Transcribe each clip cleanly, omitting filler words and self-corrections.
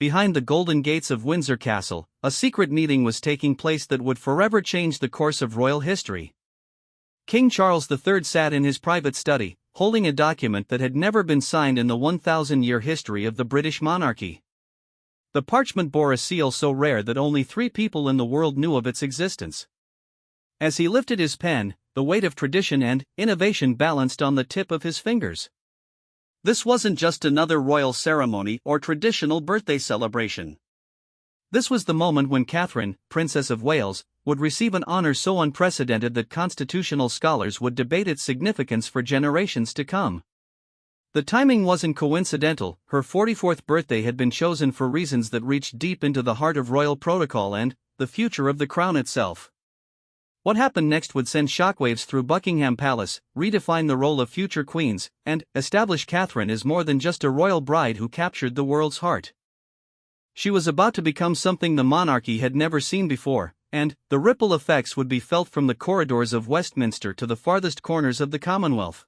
behind the golden gates of Windsor Castle, a secret meeting was taking place that would forever change the course of royal history. King Charles III sat in his private study, holding a document that had never been signed in the 1,000-year history of the British monarchy. The parchment bore a seal so rare that only 3 people in the world knew of its existence. As he lifted his pen, the weight of tradition and innovation balanced on the tip of his fingers. This wasn't just another royal ceremony or traditional birthday celebration. This was the moment when Catherine, Princess of Wales, would receive an honor so unprecedented that constitutional scholars would debate its significance for generations to come. The timing wasn't coincidental. Her 44th birthday had been chosen for reasons that reached deep into the heart of royal protocol and the future of the crown itself. What happened next would send shockwaves through Buckingham Palace, redefine the role of future queens, and establish Catherine as more than just a royal bride who captured the world's heart. She was about to become something the monarchy had never seen before, and the ripple effects would be felt from the corridors of Westminster to the farthest corners of the Commonwealth.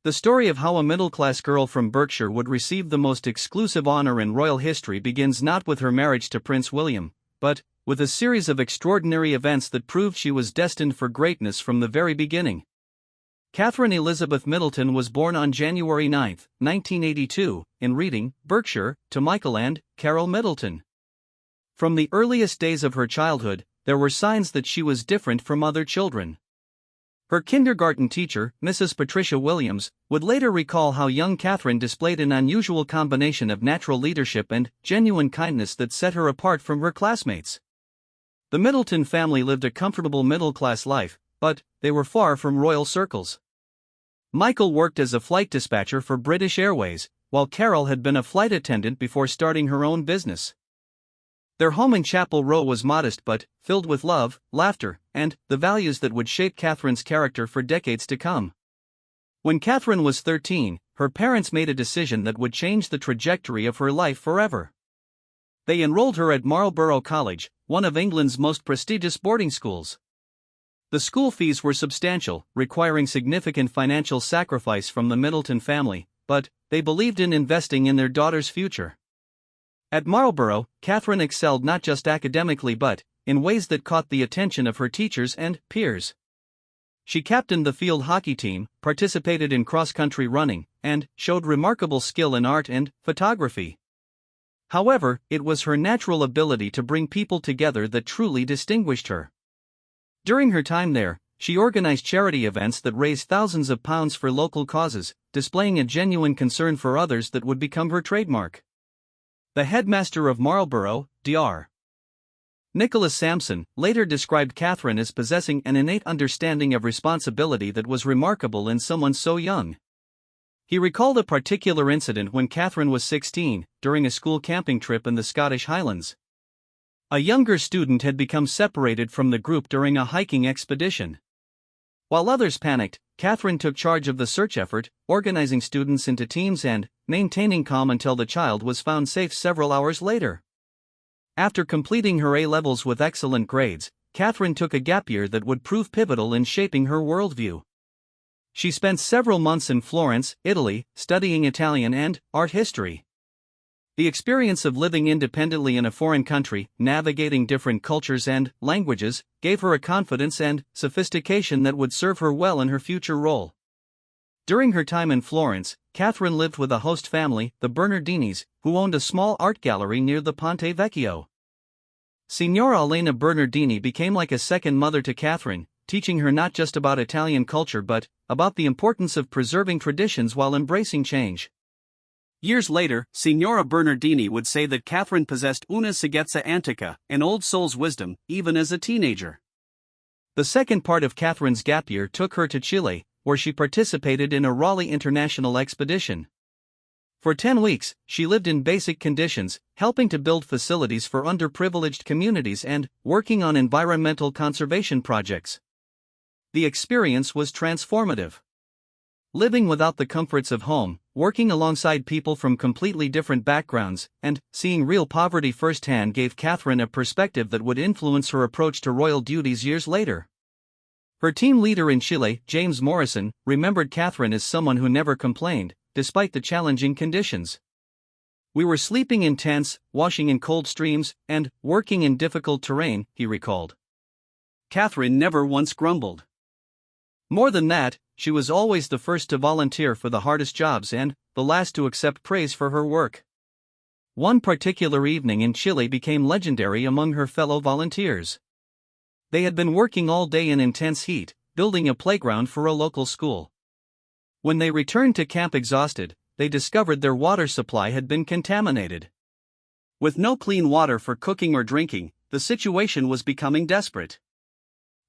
The story of how a middle-class girl from Berkshire would receive the most exclusive honor in royal history begins not with her marriage to Prince William, but with a series of extraordinary events that proved she was destined for greatness from the very beginning. Catherine Elizabeth Middleton was born on January 9, 1982, in Reading, Berkshire, to Michael and Carol Middleton. From the earliest days of her childhood, there were signs that she was different from other children. Her kindergarten teacher, Mrs. Patricia Williams, would later recall how young Catherine displayed an unusual combination of natural leadership and genuine kindness that set her apart from her classmates. The Middleton family lived a comfortable middle-class life, but they were far from royal circles. Michael worked as a flight dispatcher for British Airways, while Carol had been a flight attendant before starting her own business. Their home in Chapel Row was modest but filled with love, laughter, and the values that would shape Catherine's character for decades to come. When Catherine was 13, her parents made a decision that would change the trajectory of her life forever. They enrolled her at Marlborough College, one of England's most prestigious boarding schools. The school fees were substantial, requiring significant financial sacrifice from the Middleton family, but they believed in investing in their daughter's future. At Marlborough, Catherine excelled not just academically but in ways that caught the attention of her teachers and peers. She captained the field hockey team, participated in cross-country running, and showed remarkable skill in art and photography. However, it was her natural ability to bring people together that truly distinguished her. During her time there, she organized charity events that raised thousands of pounds for local causes, displaying a genuine concern for others that would become her trademark. The headmaster of Marlborough, Dr. Nicholas Sampson, later described Catherine as possessing an innate understanding of responsibility that was remarkable in someone so young. He recalled a particular incident when Catherine was 16, during a school camping trip in the Scottish Highlands. A younger student had become separated from the group during a hiking expedition. While others panicked, Catherine took charge of the search effort, organizing students into teams and maintaining calm until the child was found safe several hours later. After completing her A-levels with excellent grades, Catherine took a gap year that would prove pivotal in shaping her worldview. She spent several months in Florence, Italy, studying Italian and art history. The experience of living independently in a foreign country, navigating different cultures and languages, gave her a confidence and sophistication that would serve her well in her future role. During her time in Florence, Catherine lived with a host family, the Bernardinis, who owned a small art gallery near the Ponte Vecchio. Signora Elena Bernardini became like a second mother to Catherine, teaching her not just about Italian culture but about the importance of preserving traditions while embracing change. Years later, Signora Bernardini would say that Catherine possessed una saggezza antica, an old soul's wisdom, even as a teenager. The second part of Catherine's gap year took her to Chile, where she participated in a Raleigh International expedition. For 10 weeks, she lived in basic conditions, helping to build facilities for underprivileged communities and working on environmental conservation projects. The experience was transformative. Living without the comforts of home, working alongside people from completely different backgrounds, and seeing real poverty firsthand gave Catherine a perspective that would influence her approach to royal duties years later. Her team leader in Chile, James Morrison, remembered Catherine as someone who never complained, despite the challenging conditions. "We were sleeping in tents, washing in cold streams, and working in difficult terrain," he recalled. Catherine never once grumbled. More than that, she was always the first to volunteer for the hardest jobs and the last to accept praise for her work. One particular evening in Chile became legendary among her fellow volunteers. They had been working all day in intense heat, building a playground for a local school. When they returned to camp exhausted, they discovered their water supply had been contaminated. With no clean water for cooking or drinking, the situation was becoming desperate.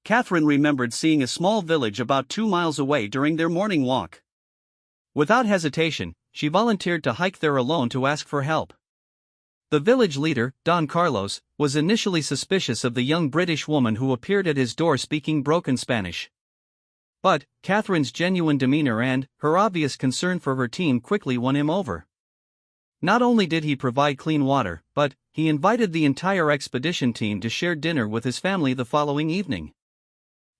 Catherine remembered seeing a small village about 2 miles away during their morning walk. Without hesitation, she volunteered to hike there alone to ask for help. The village leader, Don Carlos, was initially suspicious of the young British woman who appeared at his door speaking broken Spanish. But Catherine's genuine demeanor and her obvious concern for her team quickly won him over. Not only did he provide clean water, but he invited the entire expedition team to share dinner with his family the following evening.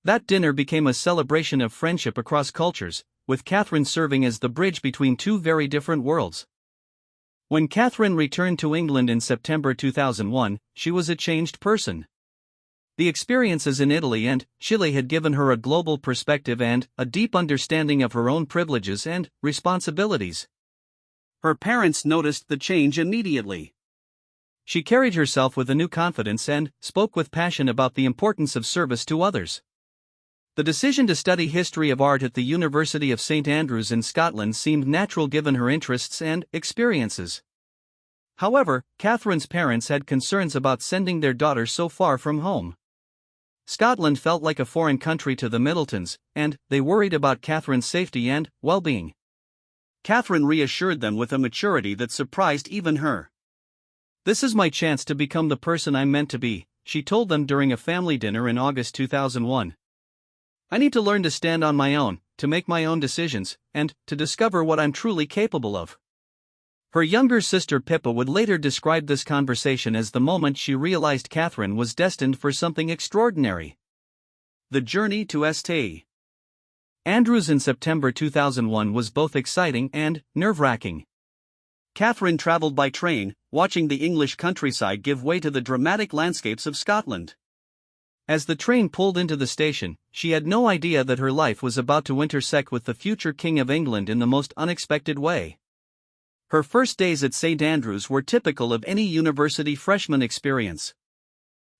That dinner became a celebration of friendship across cultures, with Catherine serving as the bridge between two very different worlds. When Catherine returned to England in September 2001, she was a changed person. The experiences in Italy and Chile had given her a global perspective and a deep understanding of her own privileges and responsibilities. Her parents noticed the change immediately. She carried herself with a new confidence and spoke with passion about the importance of service to others. The decision to study history of art at the University of St Andrews in Scotland seemed natural given her interests and experiences. However, Catherine's parents had concerns about sending their daughter so far from home. Scotland felt like a foreign country to the Middletons, and they worried about Catherine's safety and well-being. Catherine reassured them with a maturity that surprised even her. "This is my chance to become the person I'm meant to be," she told them during a family dinner in August 2001. "I need to learn to stand on my own, to make my own decisions, and to discover what I'm truly capable of." Her younger sister Pippa would later describe this conversation as the moment she realized Catherine was destined for something extraordinary. The journey to St Andrews in September 2001 was both exciting and nerve-wracking. Catherine traveled by train, watching the English countryside give way to the dramatic landscapes of Scotland. As the train pulled into the station, she had no idea that her life was about to intersect with the future King of England in the most unexpected way. Her first days at St Andrews were typical of any university freshman experience.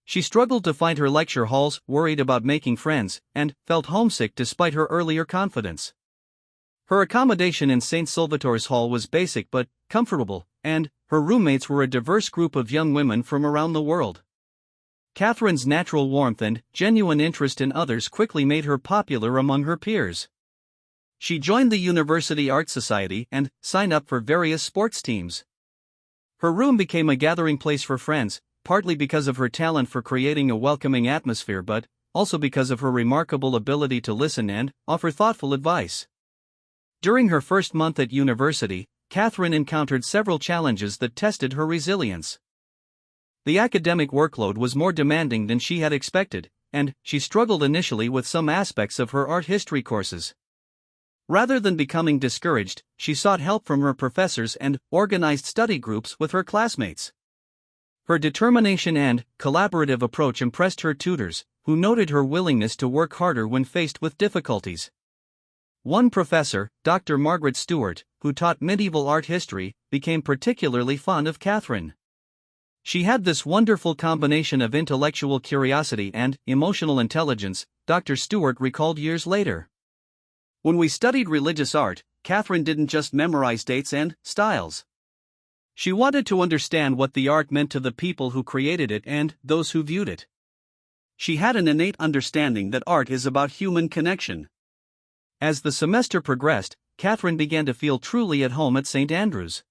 She struggled to find her lecture halls, worried about making friends, and felt homesick despite her earlier confidence. Her accommodation in St Salvator's Hall was basic but comfortable, and her roommates were a diverse group of young women from around the world. Catherine's natural warmth and genuine interest in others quickly made her popular among her peers. She joined the University Art Society and signed up for various sports teams. Her room became a gathering place for friends, partly because of her talent for creating a welcoming atmosphere but also because of her remarkable ability to listen and offer thoughtful advice. During her first month at university, Catherine encountered several challenges that tested her resilience. The academic workload was more demanding than she had expected, and she struggled initially with some aspects of her art history courses. Rather than becoming discouraged, she sought help from her professors and organized study groups with her classmates. Her determination and collaborative approach impressed her tutors, who noted her willingness to work harder when faced with difficulties. One professor, Dr. Margaret Stewart, who taught medieval art history, became particularly fond of Catherine. She had this wonderful combination of intellectual curiosity and emotional intelligence, Dr. Stewart recalled years later. "When we studied religious art, Catherine didn't just memorize dates and styles. She wanted to understand what the art meant to the people who created it and those who viewed it. She had an innate understanding that art is about human connection." As the semester progressed, Catherine began to feel truly at home at St Andrews.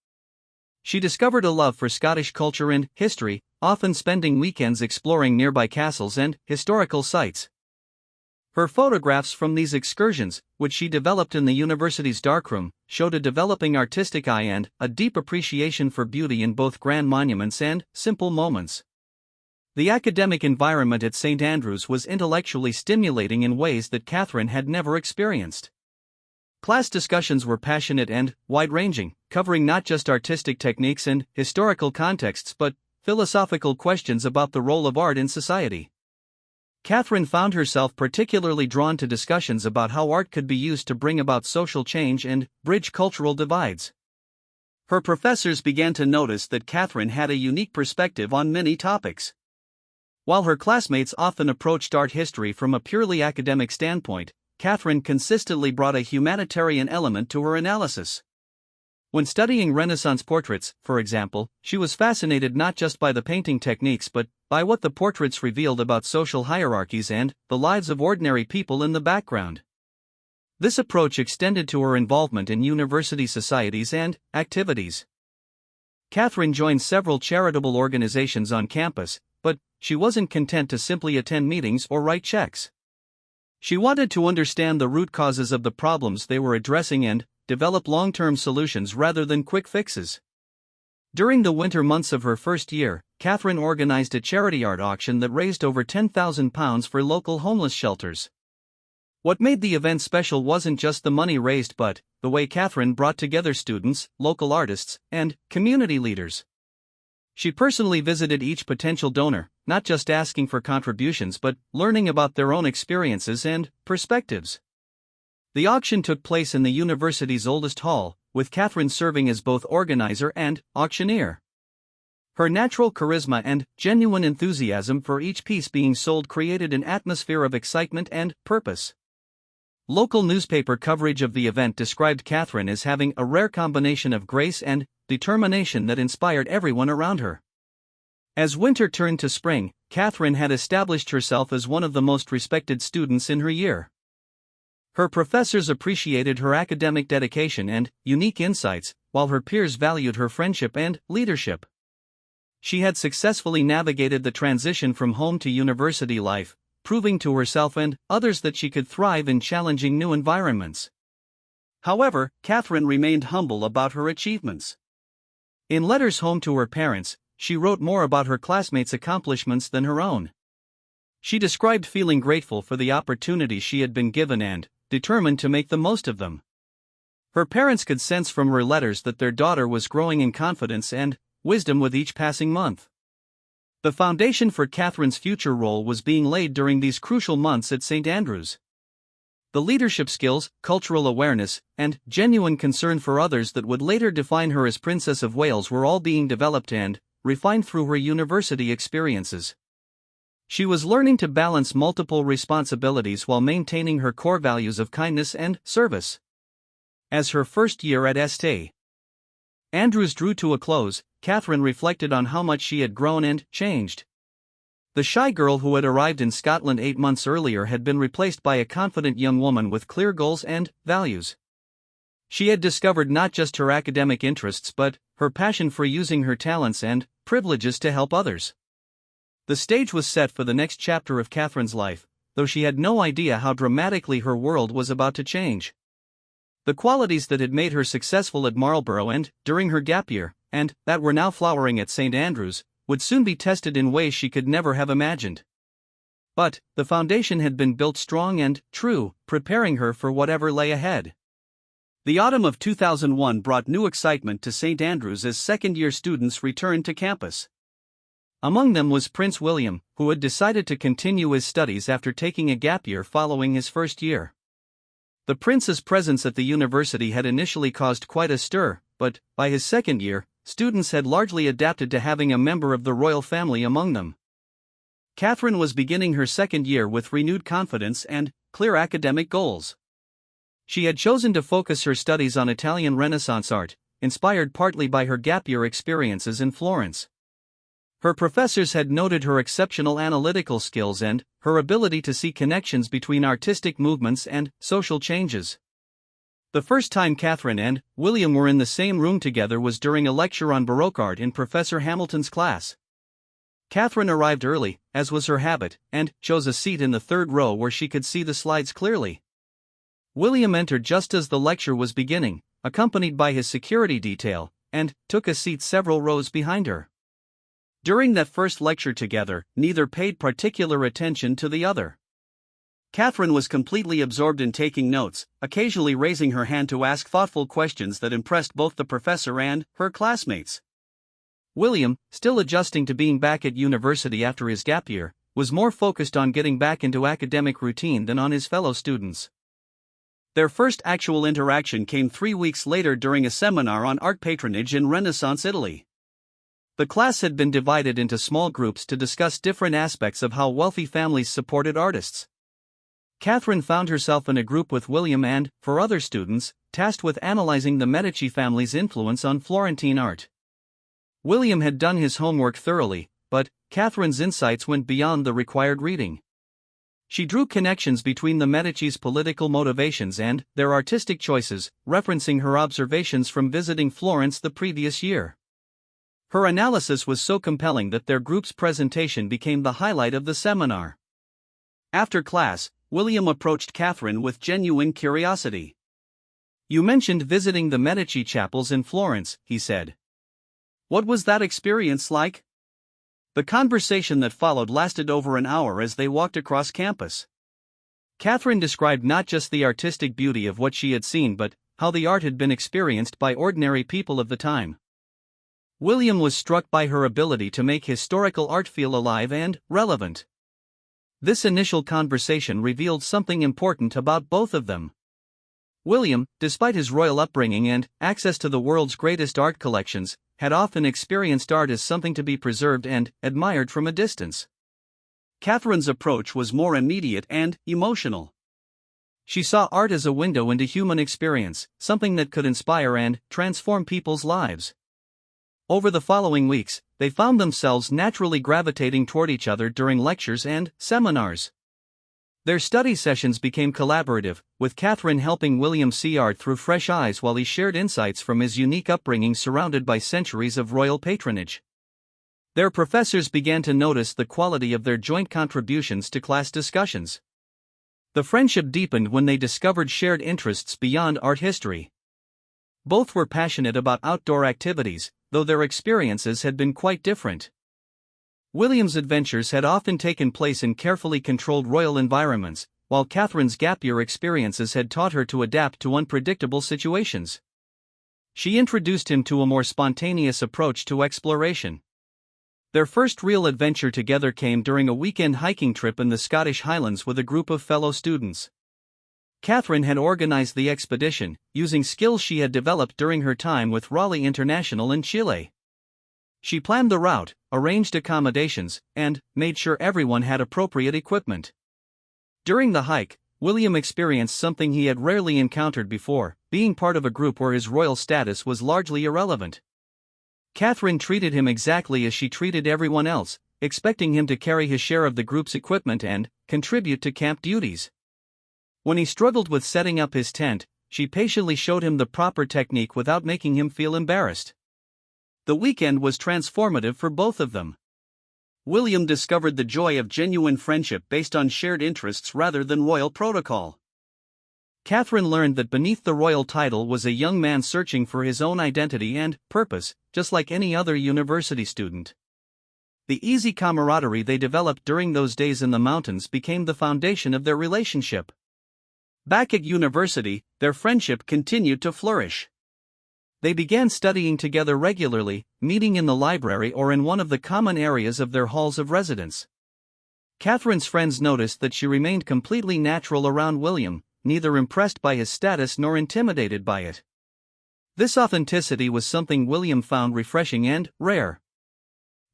She discovered a love for Scottish culture and history, often spending weekends exploring nearby castles and historical sites. Her photographs from these excursions, which she developed in the university's darkroom, showed a developing artistic eye and a deep appreciation for beauty in both grand monuments and simple moments. The academic environment at St Andrews was intellectually stimulating in ways that Catherine had never experienced. Class discussions were passionate and wide-ranging, covering not just artistic techniques and historical contexts but philosophical questions about the role of art in society. Catherine found herself particularly drawn to discussions about how art could be used to bring about social change and bridge cultural divides. Her professors began to notice that Catherine had a unique perspective on many topics. While her classmates often approached art history from a purely academic standpoint, Catherine consistently brought a humanitarian element to her analysis. When studying Renaissance portraits, for example, she was fascinated not just by the painting techniques but by what the portraits revealed about social hierarchies and the lives of ordinary people in the background. This approach extended to her involvement in university societies and activities. Catherine joined several charitable organizations on campus, but she wasn't content to simply attend meetings or write checks. She wanted to understand the root causes of the problems they were addressing and develop long-term solutions rather than quick fixes. During the winter months of her first year, Catherine organized a charity art auction that raised over £10,000 for local homeless shelters. What made the event special wasn't just the money raised but the way Catherine brought together students, local artists, and community leaders. She personally visited each potential donor, not just asking for contributions but learning about their own experiences and perspectives. The auction took place in the university's oldest hall, with Catherine serving as both organizer and auctioneer. Her natural charisma and genuine enthusiasm for each piece being sold created an atmosphere of excitement and purpose. Local newspaper coverage of the event described Catherine as having a rare combination of grace and determination that inspired everyone around her. As winter turned to spring, Catherine had established herself as one of the most respected students in her year. Her professors appreciated her academic dedication and unique insights, while her peers valued her friendship and leadership. She had successfully navigated the transition from home to university life, proving to herself and others that she could thrive in challenging new environments. However, Catherine remained humble about her achievements. In letters home to her parents, she wrote more about her classmates' accomplishments than her own. She described feeling grateful for the opportunities she had been given and determined to make the most of them. Her parents could sense from her letters that their daughter was growing in confidence and wisdom with each passing month. The foundation for Catherine's future role was being laid during these crucial months at St. Andrews. The leadership skills, cultural awareness, and genuine concern for others that would later define her as Princess of Wales were all being developed and refined through her university experiences. She was learning to balance multiple responsibilities while maintaining her core values of kindness and service. As her first year at St. Andrews drew to a close, Catherine reflected on how much she had grown and changed. The shy girl who had arrived in Scotland 8 months earlier had been replaced by a confident young woman with clear goals and values. She had discovered not just her academic interests but her passion for using her talents and privileges to help others. The stage was set for the next chapter of Catherine's life, though she had no idea how dramatically her world was about to change. The qualities that had made her successful at Marlborough and during her gap year, and that were now flowering at St. Andrews, would soon be tested in ways she could never have imagined. But the foundation had been built strong and true, preparing her for whatever lay ahead. The autumn of 2001 brought new excitement to St. Andrews as second-year students returned to campus. Among them was Prince William, who had decided to continue his studies after taking a gap year following his first year. The prince's presence at the university had initially caused quite a stir, but by his second year, students had largely adapted to having a member of the royal family among them. Catherine was beginning her second year with renewed confidence and clear academic goals. She had chosen to focus her studies on Italian Renaissance art, inspired partly by her gap year experiences in Florence. Her professors had noted her exceptional analytical skills and her ability to see connections between artistic movements and social changes. The first time Catherine and William were in the same room together was during a lecture on Baroque art in Professor Hamilton's class. Catherine arrived early, as was her habit, and chose a seat in the third row where she could see the slides clearly. William entered just as the lecture was beginning, accompanied by his security detail, and took a seat several rows behind her. During that first lecture together, neither paid particular attention to the other. Catherine was completely absorbed in taking notes, occasionally raising her hand to ask thoughtful questions that impressed both the professor and her classmates. William, still adjusting to being back at university after his gap year, was more focused on getting back into academic routine than on his fellow students. Their first actual interaction came 3 weeks later during a seminar on art patronage in Renaissance Italy. The class had been divided into small groups to discuss different aspects of how wealthy families supported artists. Catherine found herself in a group with William and, for other students, tasked with analyzing the Medici family's influence on Florentine art. William had done his homework thoroughly, but Catherine's insights went beyond the required reading. She drew connections between the Medici's political motivations and their artistic choices, referencing her observations from visiting Florence the previous year. Her analysis was so compelling that their group's presentation became the highlight of the seminar. After class, William approached Catherine with genuine curiosity. "You mentioned visiting the Medici chapels in Florence," he said. "What was that experience like?" The conversation that followed lasted over an hour as they walked across campus. Catherine described not just the artistic beauty of what she had seen but how the art had been experienced by ordinary people of the time. William was struck by her ability to make historical art feel alive and relevant. This initial conversation revealed something important about both of them. William, despite his royal upbringing and access to the world's greatest art collections, had often experienced art as something to be preserved and admired from a distance. Catherine's approach was more immediate and emotional. She saw art as a window into human experience, something that could inspire and transform people's lives. Over the following weeks, they found themselves naturally gravitating toward each other during lectures and seminars. Their study sessions became collaborative, with Catherine helping William see art through fresh eyes while he shared insights from his unique upbringing surrounded by centuries of royal patronage. Their professors began to notice the quality of their joint contributions to class discussions. The friendship deepened when they discovered shared interests beyond art history. Both were passionate about outdoor activities, though their experiences had been quite different. William's adventures had often taken place in carefully controlled royal environments, while Catherine's gap year experiences had taught her to adapt to unpredictable situations. She introduced him to a more spontaneous approach to exploration. Their first real adventure together came during a weekend hiking trip in the Scottish Highlands with a group of fellow students. Catherine had organized the expedition, using skills she had developed during her time with Raleigh International in Chile. She planned the route, arranged accommodations, and made sure everyone had appropriate equipment. During the hike, William experienced something he had rarely encountered before, being part of a group where his royal status was largely irrelevant. Catherine treated him exactly as she treated everyone else, expecting him to carry his share of the group's equipment and contribute to camp duties. When he struggled with setting up his tent, she patiently showed him the proper technique without making him feel embarrassed. The weekend was transformative for both of them. William discovered the joy of genuine friendship based on shared interests rather than royal protocol. Catherine learned that beneath the royal title was a young man searching for his own identity and purpose, just like any other university student. The easy camaraderie they developed during those days in the mountains became the foundation of their relationship. Back at university, their friendship continued to flourish. They began studying together regularly, meeting in the library or in one of the common areas of their halls of residence. Catherine's friends noticed that she remained completely natural around William, neither impressed by his status nor intimidated by it. This authenticity was something William found refreshing and rare.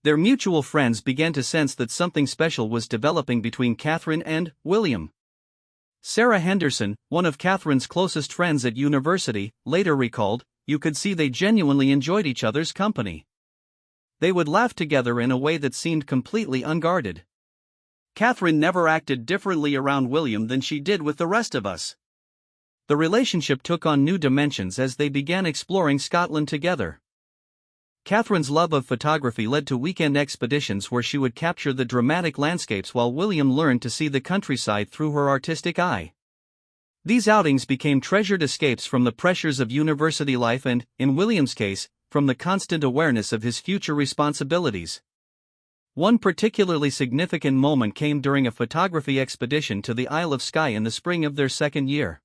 Their mutual friends began to sense that something special was developing between Catherine and William. Sarah Henderson, one of Catherine's closest friends at university, later recalled, "You could see they genuinely enjoyed each other's company. They would laugh together in a way that seemed completely unguarded. Catherine never acted differently around William than she did with the rest of us." The relationship took on new dimensions as they began exploring Scotland together. Catherine's love of photography led to weekend expeditions where she would capture the dramatic landscapes while William learned to see the countryside through her artistic eye. These outings became treasured escapes from the pressures of university life and, in William's case, from the constant awareness of his future responsibilities. One particularly significant moment came during a photography expedition to the Isle of Skye in the spring of their second year.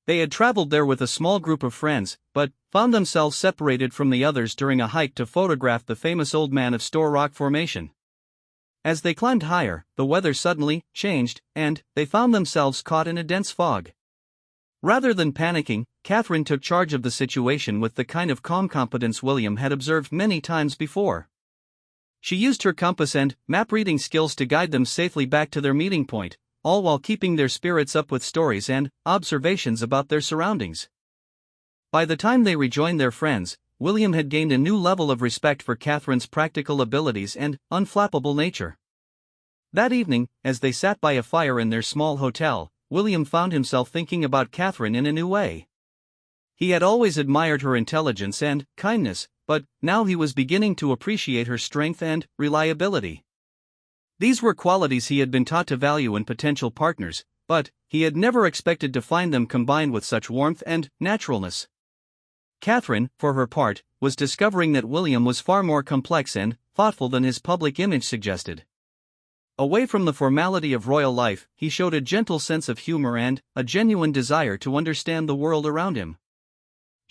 They had traveled there with a small group of friends, but found themselves separated from the others during a hike to photograph the famous Old Man of Store Rock Formation. As they climbed higher, the weather suddenly changed, and they found themselves caught in a dense fog. Rather than panicking, Catherine took charge of the situation with the kind of calm competence William had observed many times before. She used her compass and map-reading skills to guide them safely back to their meeting point, all while keeping their spirits up with stories and observations about their surroundings. By the time they rejoined their friends, William had gained a new level of respect for Catherine's practical abilities and unflappable nature. That evening, as they sat by a fire in their small hotel, William found himself thinking about Catherine in a new way. He had always admired her intelligence and kindness, but now he was beginning to appreciate her strength and reliability. These were qualities he had been taught to value in potential partners, but he had never expected to find them combined with such warmth and naturalness. Catherine, for her part, was discovering that William was far more complex and thoughtful than his public image suggested. Away from the formality of royal life, he showed a gentle sense of humor and a genuine desire to understand the world around him.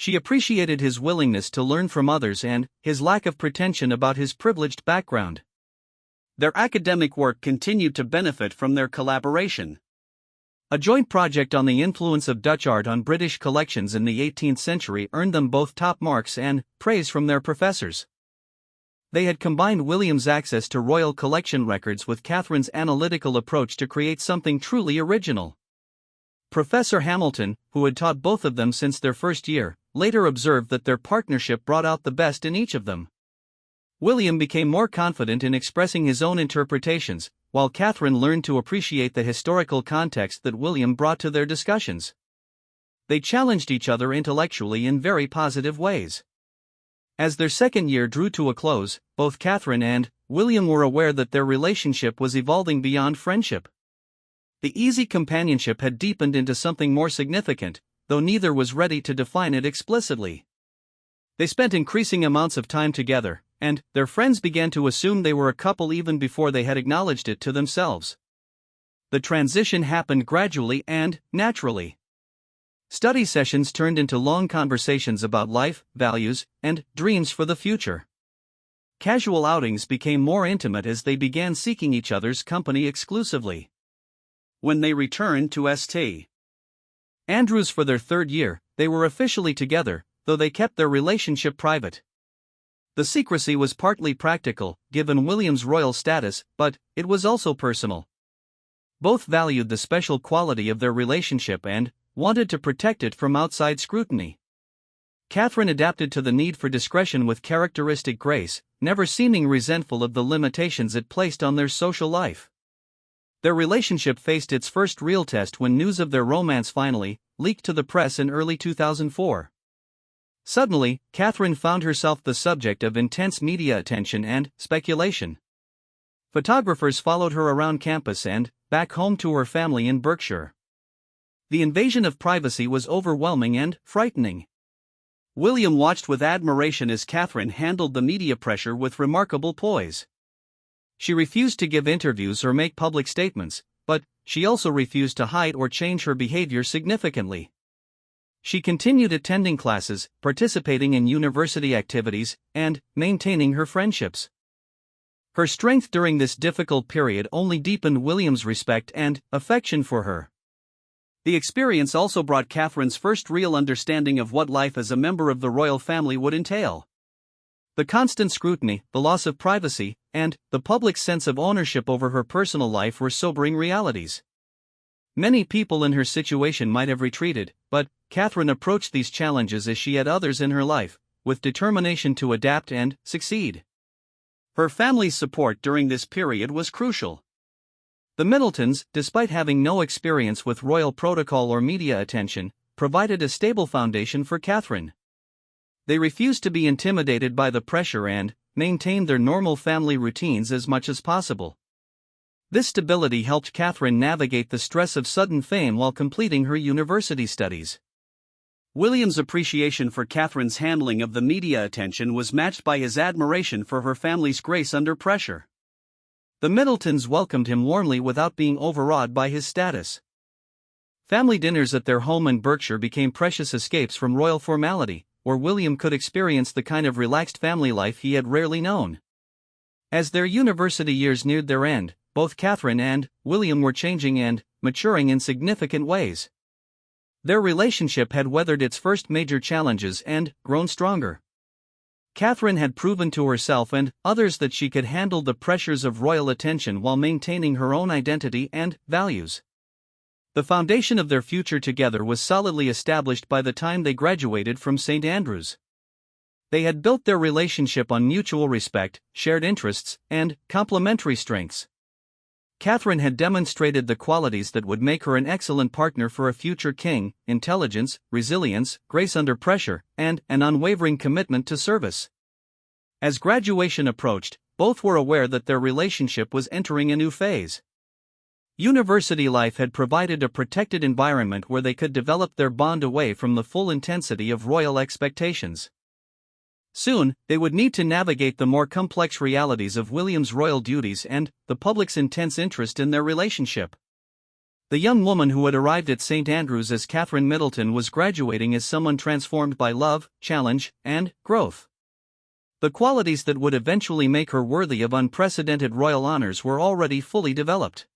She appreciated his willingness to learn from others and his lack of pretension about his privileged background. Their academic work continued to benefit from their collaboration. A joint project on the influence of Dutch art on British collections in the 18th century earned them both top marks and praise from their professors. They had combined William's access to royal collection records with Catherine's analytical approach to create something truly original. Professor Hamilton, who had taught both of them since their first year, later observed that their partnership brought out the best in each of them. William became more confident in expressing his own interpretations, while Catherine learned to appreciate the historical context that William brought to their discussions. They challenged each other intellectually in very positive ways. As their second year drew to a close, both Catherine and William were aware that their relationship was evolving beyond friendship. The easy companionship had deepened into something more significant, though neither was ready to define it explicitly. They spent increasing amounts of time together, and their friends began to assume they were a couple even before they had acknowledged it to themselves. The transition happened gradually and naturally. Study sessions turned into long conversations about life, values, and dreams for the future. Casual outings became more intimate as they began seeking each other's company exclusively. When they returned to St. Andrews for their third year, they were officially together, though they kept their relationship private. The secrecy was partly practical, given William's royal status, but it was also personal. Both valued the special quality of their relationship and wanted to protect it from outside scrutiny. Catherine adapted to the need for discretion with characteristic grace, never seeming resentful of the limitations it placed on their social life. Their relationship faced its first real test when news of their romance finally leaked to the press in early 2004. Suddenly, Catherine found herself the subject of intense media attention and speculation. Photographers followed her around campus and back home to her family in Berkshire. The invasion of privacy was overwhelming and frightening. William watched with admiration as Catherine handled the media pressure with remarkable poise. She refused to give interviews or make public statements, but she also refused to hide or change her behavior significantly. She continued attending classes, participating in university activities, and maintaining her friendships. Her strength during this difficult period only deepened William's respect and affection for her. The experience also brought Catherine's first real understanding of what life as a member of the royal family would entail. The constant scrutiny, the loss of privacy, and the public's sense of ownership over her personal life were sobering realities. Many people in her situation might have retreated, but Catherine approached these challenges as she had others in her life, with determination to adapt and succeed. Her family's support during this period was crucial. The Middletons, despite having no experience with royal protocol or media attention, provided a stable foundation for Catherine. They refused to be intimidated by the pressure and maintained their normal family routines as much as possible. This stability helped Catherine navigate the stress of sudden fame while completing her university studies. William's appreciation for Catherine's handling of the media attention was matched by his admiration for her family's grace under pressure. The Middletons welcomed him warmly without being overawed by his status. Family dinners at their home in Berkshire became precious escapes from royal formality, where William could experience the kind of relaxed family life he had rarely known. As their university years neared their end, both Catherine and William were changing and maturing in significant ways. Their relationship had weathered its first major challenges and grown stronger. Catherine had proven to herself and others that she could handle the pressures of royal attention while maintaining her own identity and values. The foundation of their future together was solidly established by the time they graduated from St. Andrews. They had built their relationship on mutual respect, shared interests, and complementary strengths. Catherine had demonstrated the qualities that would make her an excellent partner for a future king: intelligence, resilience, grace under pressure, and an unwavering commitment to service. As graduation approached, both were aware that their relationship was entering a new phase. University life had provided a protected environment where they could develop their bond away from the full intensity of royal expectations. Soon, they would need to navigate the more complex realities of William's royal duties and the public's intense interest in their relationship. The young woman who had arrived at St. Andrews as Catherine Middleton was graduating as someone transformed by love, challenge, and growth. The qualities that would eventually make her worthy of unprecedented royal honors were already fully developed.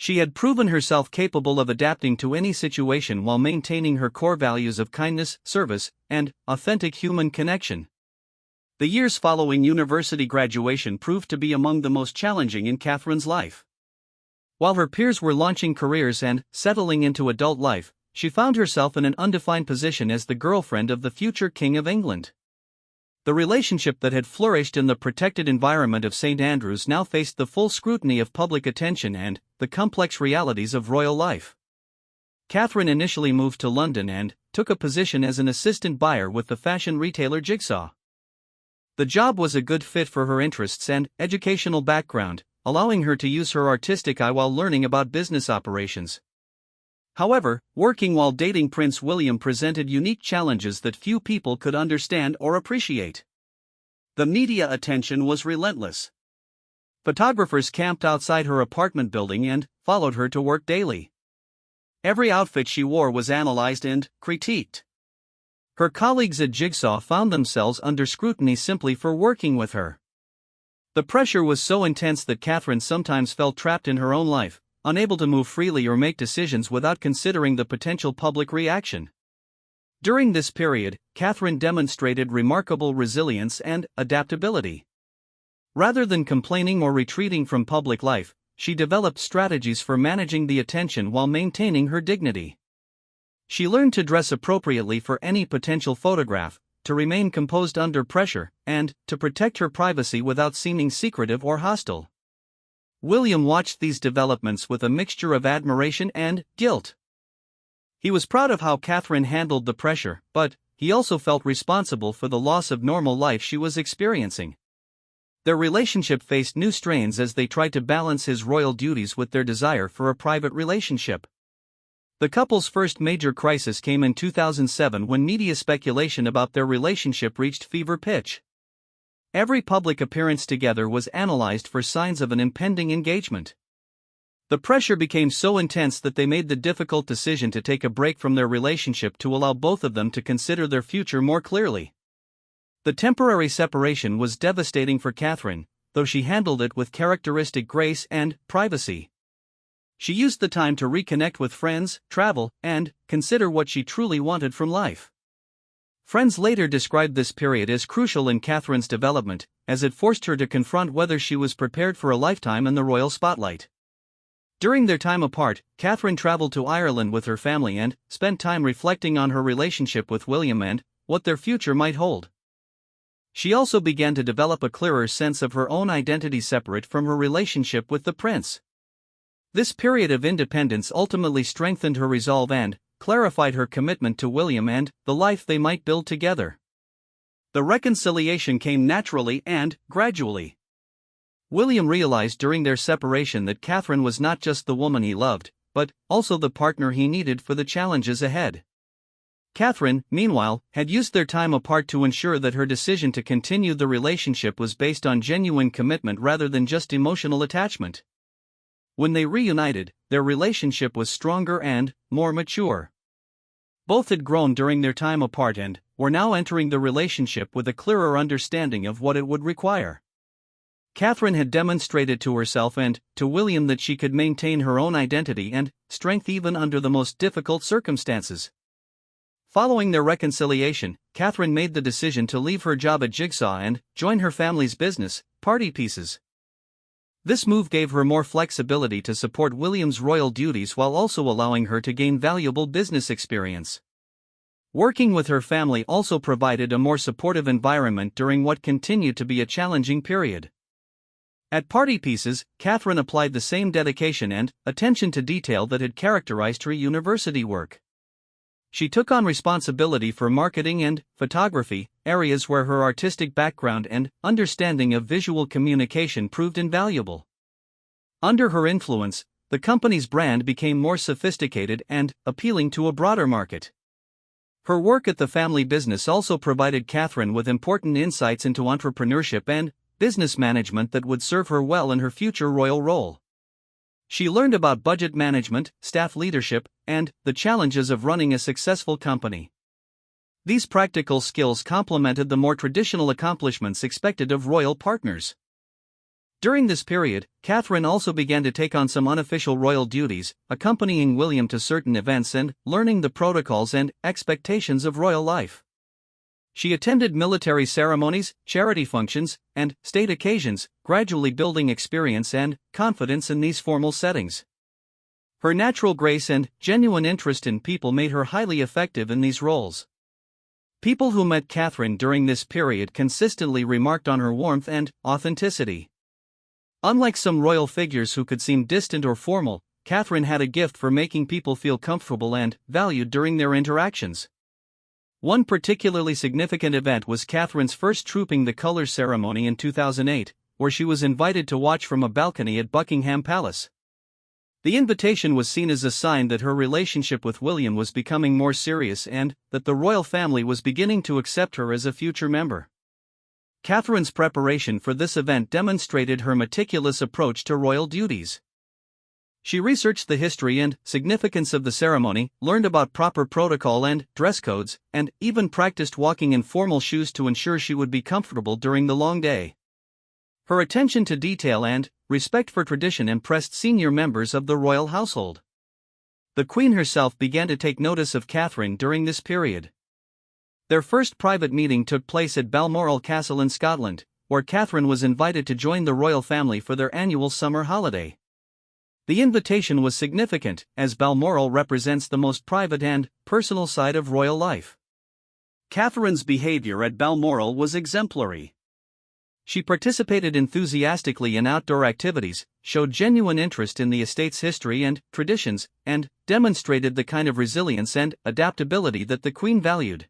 She had proven herself capable of adapting to any situation while maintaining her core values of kindness, service, and authentic human connection. The years following university graduation proved to be among the most challenging in Catherine's life. While her peers were launching careers and settling into adult life, she found herself in an undefined position as the girlfriend of the future King of England. The relationship that had flourished in the protected environment of St. Andrews now faced the full scrutiny of public attention and the complex realities of royal life. Catherine initially moved to London and took a position as an assistant buyer with the fashion retailer Jigsaw. The job was a good fit for her interests and educational background, allowing her to use her artistic eye while learning about business operations. However, working while dating Prince William presented unique challenges that few people could understand or appreciate. The media attention was relentless. Photographers camped outside her apartment building and followed her to work daily. Every outfit she wore was analyzed and critiqued. Her colleagues at Jigsaw found themselves under scrutiny simply for working with her. The pressure was so intense that Catherine sometimes felt trapped in her own life, unable to move freely or make decisions without considering the potential public reaction. During this period, Catherine demonstrated remarkable resilience and adaptability. Rather than complaining or retreating from public life, she developed strategies for managing the attention while maintaining her dignity. She learned to dress appropriately for any potential photograph, to remain composed under pressure, and to protect her privacy without seeming secretive or hostile. William watched these developments with a mixture of admiration and guilt. He was proud of how Catherine handled the pressure, but he also felt responsible for the loss of normal life she was experiencing. Their relationship faced new strains as they tried to balance his royal duties with their desire for a private relationship. The couple's first major crisis came in 2007 when media speculation about their relationship reached fever pitch. Every public appearance together was analyzed for signs of an impending engagement. The pressure became so intense that they made the difficult decision to take a break from their relationship to allow both of them to consider their future more clearly. The temporary separation was devastating for Catherine, though she handled it with characteristic grace and privacy. She used the time to reconnect with friends, travel, and consider what she truly wanted from life. Friends later described this period as crucial in Catherine's development, as it forced her to confront whether she was prepared for a lifetime in the royal spotlight. During their time apart, Catherine traveled to Ireland with her family and spent time reflecting on her relationship with William and what their future might hold. She also began to develop a clearer sense of her own identity separate from her relationship with the prince. This period of independence ultimately strengthened her resolve and clarified her commitment to William and the life they might build together. The reconciliation came naturally and gradually. William realized during their separation that Catherine was not just the woman he loved, but also the partner he needed for the challenges ahead. Catherine, meanwhile, had used their time apart to ensure that her decision to continue the relationship was based on genuine commitment rather than just emotional attachment. When they reunited, their relationship was stronger and more mature. Both had grown during their time apart and were now entering the relationship with a clearer understanding of what it would require. Catherine had demonstrated to herself and to William that she could maintain her own identity and strength even under the most difficult circumstances. Following their reconciliation, Catherine made the decision to leave her job at Jigsaw and join her family's business, Party Pieces. This move gave her more flexibility to support William's royal duties while also allowing her to gain valuable business experience. Working with her family also provided a more supportive environment during what continued to be a challenging period. At Party Pieces, Catherine applied the same dedication and attention to detail that had characterized her university work. She took on responsibility for marketing and photography, areas where her artistic background and understanding of visual communication proved invaluable. Under her influence, the company's brand became more sophisticated and appealing to a broader market. Her work at the family business also provided Catherine with important insights into entrepreneurship and business management that would serve her well in her future royal role. She learned about budget management, staff leadership, and the challenges of running a successful company. These practical skills complemented the more traditional accomplishments expected of royal partners. During this period, Catherine also began to take on some unofficial royal duties, accompanying William to certain events and learning the protocols and expectations of royal life. She attended military ceremonies, charity functions, and state occasions, gradually building experience and confidence in these formal settings. Her natural grace and genuine interest in people made her highly effective in these roles. People who met Catherine during this period consistently remarked on her warmth and authenticity. Unlike some royal figures who could seem distant or formal, Catherine had a gift for making people feel comfortable and valued during their interactions. One particularly significant event was Catherine's first Trooping the Colours ceremony in 2008, where she was invited to watch from a balcony at Buckingham Palace. The invitation was seen as a sign that her relationship with William was becoming more serious and that the royal family was beginning to accept her as a future member. Catherine's preparation for this event demonstrated her meticulous approach to royal duties. She researched the history and significance of the ceremony, learned about proper protocol and dress codes, and even practiced walking in formal shoes to ensure she would be comfortable during the long day. Her attention to detail and respect for tradition impressed senior members of the royal household. The Queen herself began to take notice of Catherine during this period. Their first private meeting took place at Balmoral Castle in Scotland, where Catherine was invited to join the royal family for their annual summer holiday. The invitation was significant, as Balmoral represents the most private and personal side of royal life. Catherine's behavior at Balmoral was exemplary. She participated enthusiastically in outdoor activities, showed genuine interest in the estate's history and traditions, and demonstrated the kind of resilience and adaptability that the Queen valued.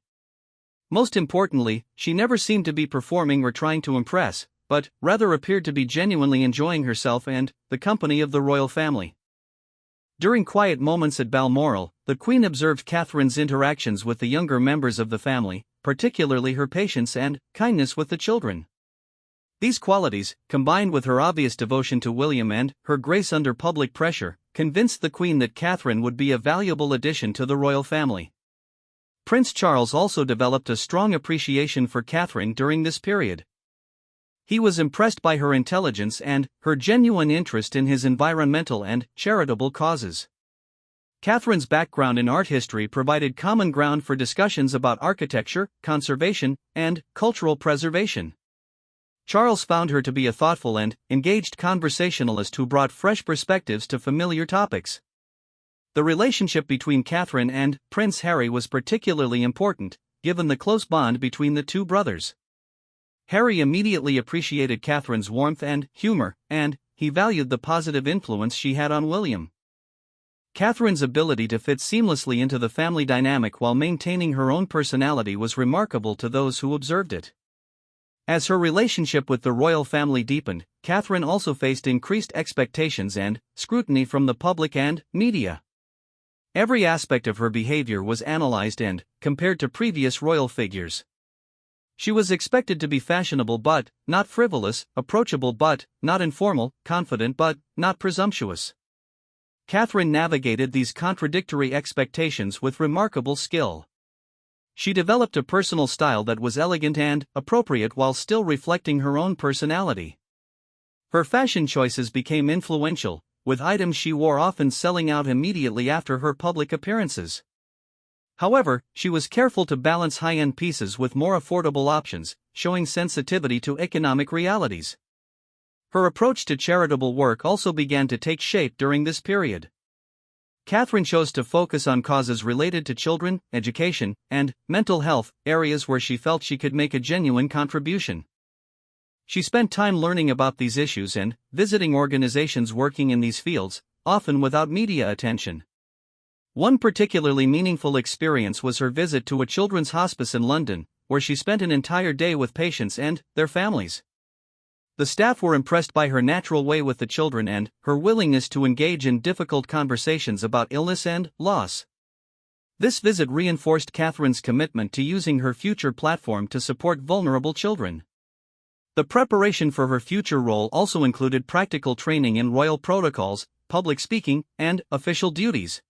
Most importantly, she never seemed to be performing or trying to impress, but rather appeared to be genuinely enjoying herself and the company of the royal family. During quiet moments at Balmoral, the Queen observed Catherine's interactions with the younger members of the family, particularly her patience and kindness with the children. These qualities, combined with her obvious devotion to William and her grace under public pressure, convinced the Queen that Catherine would be a valuable addition to the royal family. Prince Charles also developed a strong appreciation for Catherine during this period. He was impressed by her intelligence and her genuine interest in his environmental and charitable causes. Catherine's background in art history provided common ground for discussions about architecture, conservation, and cultural preservation. Charles found her to be a thoughtful and engaged conversationalist who brought fresh perspectives to familiar topics. The relationship between Catherine and Prince Harry was particularly important, given the close bond between the two brothers. Harry immediately appreciated Catherine's warmth and humor, and he valued the positive influence she had on William. Catherine's ability to fit seamlessly into the family dynamic while maintaining her own personality was remarkable to those who observed it. As her relationship with the royal family deepened, Catherine also faced increased expectations and scrutiny from the public and media. Every aspect of her behavior was analyzed and compared to previous royal figures. She was expected to be fashionable but not frivolous, approachable but not informal, confident but not presumptuous. Catherine navigated these contradictory expectations with remarkable skill. She developed a personal style that was elegant and appropriate while still reflecting her own personality. Her fashion choices became influential, with items she wore often selling out immediately after her public appearances. However, she was careful to balance high-end pieces with more affordable options, showing sensitivity to economic realities. Her approach to charitable work also began to take shape during this period. Catherine chose to focus on causes related to children, education, and mental health, areas where she felt she could make a genuine contribution. She spent time learning about these issues and visiting organizations working in these fields, often without media attention. One particularly meaningful experience was her visit to a children's hospice in London, where she spent an entire day with patients and their families. The staff were impressed by her natural way with the children and her willingness to engage in difficult conversations about illness and loss. This visit reinforced Catherine's commitment to using her future platform to support vulnerable children. The preparation for her future role also included practical training in royal protocols, public speaking, and official duties.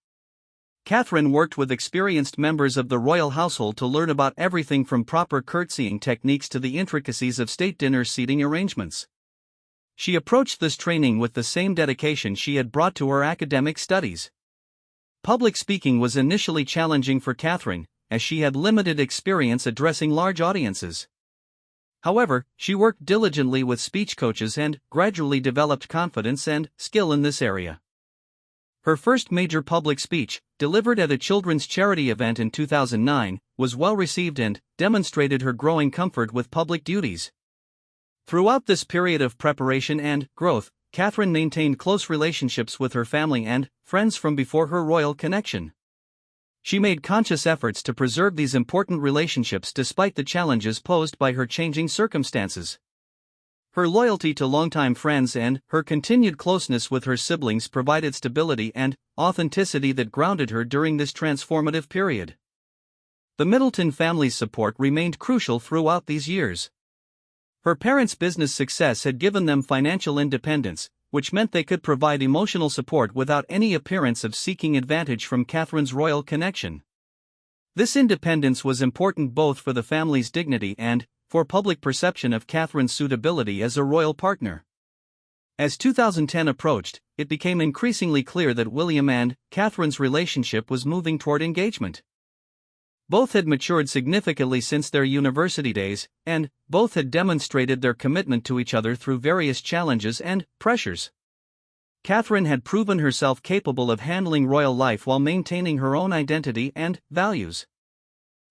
Catherine worked with experienced members of the royal household to learn about everything from proper curtsying techniques to the intricacies of state dinner seating arrangements. She approached this training with the same dedication she had brought to her academic studies. Public speaking was initially challenging for Catherine, as she had limited experience addressing large audiences. However, she worked diligently with speech coaches and gradually developed confidence and skill in this area. Her first major public speech, delivered at a children's charity event in 2009, was well received and demonstrated her growing comfort with public duties. Throughout this period of preparation and growth, Catherine maintained close relationships with her family and friends from before her royal connection. She made conscious efforts to preserve these important relationships despite the challenges posed by her changing circumstances. Her loyalty to longtime friends and her continued closeness with her siblings provided stability and authenticity that grounded her during this transformative period. The Middleton family's support remained crucial throughout these years. Her parents' business success had given them financial independence, which meant they could provide emotional support without any appearance of seeking advantage from Catherine's royal connection. This independence was important both for the family's dignity and for public perception of Catherine's suitability as a royal partner. As 2010 approached, it became increasingly clear that William and Catherine's relationship was moving toward engagement. Both had matured significantly since their university days, and both had demonstrated their commitment to each other through various challenges and pressures. Catherine had proven herself capable of handling royal life while maintaining her own identity and values.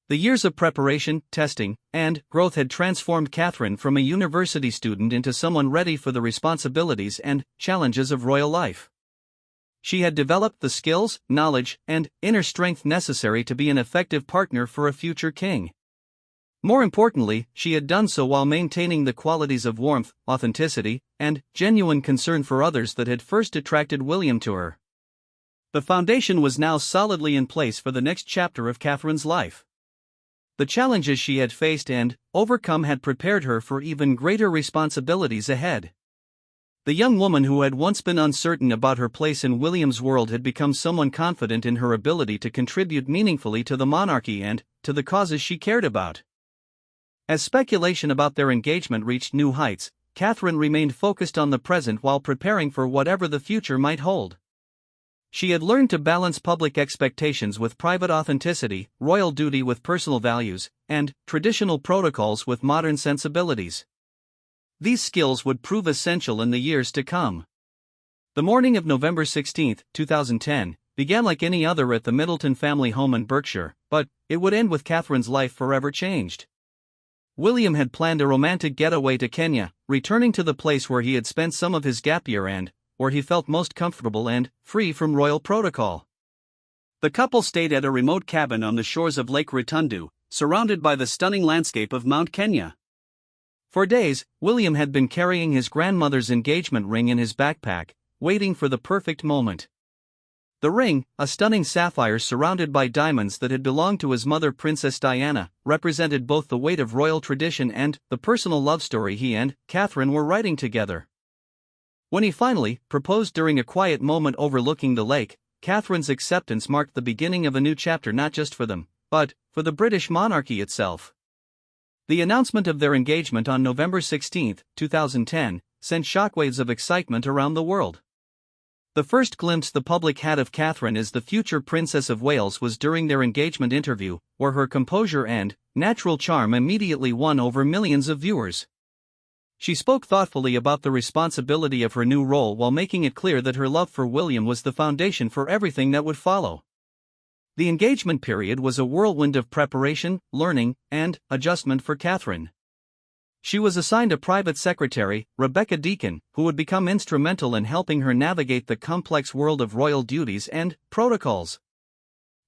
The years of preparation, testing, and growth had transformed Catherine from a university student into someone ready for the responsibilities and challenges of royal life. She had developed the skills, knowledge, and inner strength necessary to be an effective partner for a future king. More importantly, she had done so while maintaining the qualities of warmth, authenticity, and genuine concern for others that had first attracted William to her. The foundation was now solidly in place for the next chapter of Catherine's life. The challenges she had faced and overcome had prepared her for even greater responsibilities ahead. The young woman who had once been uncertain about her place in William's world had become someone confident in her ability to contribute meaningfully to the monarchy and to the causes she cared about. As speculation about their engagement reached new heights, Catherine remained focused on the present while preparing for whatever the future might hold. She had learned to balance public expectations with private authenticity, royal duty with personal values, and traditional protocols with modern sensibilities. These skills would prove essential in the years to come. The morning of November 16, 2010, began like any other at the Middleton family home in Berkshire, but it would end with Catherine's life forever changed. William had planned a romantic getaway to Kenya, returning to the place where he had spent some of his gap year and where he felt most comfortable and free from royal protocol. The couple stayed at a remote cabin on the shores of Lake Rutundu, surrounded by the stunning landscape of Mount Kenya. For days, William had been carrying his grandmother's engagement ring in his backpack, waiting for the perfect moment. The ring, a stunning sapphire surrounded by diamonds that had belonged to his mother Princess Diana, represented both the weight of royal tradition and the personal love story he and Catherine were writing together. When he finally proposed during a quiet moment overlooking the lake, Catherine's acceptance marked the beginning of a new chapter not just for them, but for the British monarchy itself. The announcement of their engagement on November 16, 2010, sent shockwaves of excitement around the world. The first glimpse the public had of Catherine as the future Princess of Wales was during their engagement interview, where her composure and natural charm immediately won over millions of viewers. She spoke thoughtfully about the responsibility of her new role while making it clear that her love for William was the foundation for everything that would follow. The engagement period was a whirlwind of preparation, learning, and adjustment for Catherine. She was assigned a private secretary, Rebecca Deacon, who would become instrumental in helping her navigate the complex world of royal duties and protocols.